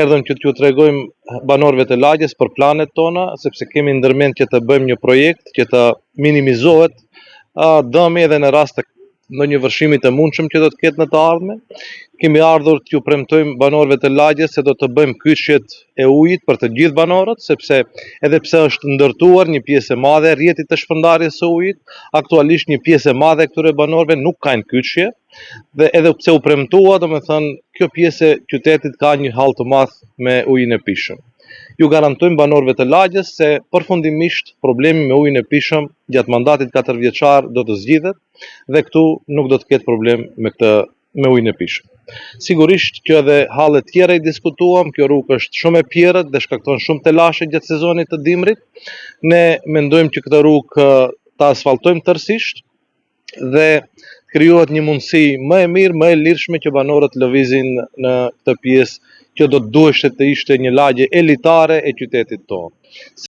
Erdhëm që t'ju tregojmë banorëve të lagjes për planet tona, sepse kemi ndërmend që të bëjmë një projekt që të minimizohet dëmi edhe në rast të ndonjë vërshimi të mundshëm që do të ketë në të ardhmen. Kemi ardhur t'ju premtojmë banorëve të lagjes se do të bëjmë kyçjet e ujit për të gjithë banorët, sepse edhe pse është ndërtuar një pjesë e madhe e rrjetit të shpërndarjes së ujit, aktualisht një pjesë e madhe e këtyre banorëve nuk kanë kyçje. Dhe edhe pse u premtua, domethënë kjo pjesë e qytetit ka një hall të madh me ujin e pishëm. Ju garantojmë banorëve të lagjes se përfundimisht problemi me ujin e pishëm gjatë mandatit 4 vjeçar do të zgjidhet dhe këtu nuk do të ketë problem me ujin e pishëm. Sigurisht që edhe halle tjera i diskutuam, kjo rrugë është shumë e pjerrët dhe shkakton shumë telashe gjatë sezonit të dimrit. Ne mendojmë që këtë rrugë ta asfaltojmë tërësisht dhe krijohet një mundësi më e mirë, më e lirshme që banorët lëvizin në këtë pjesë që do të duheshte të ishte një lagje elitare e qytetit tonë.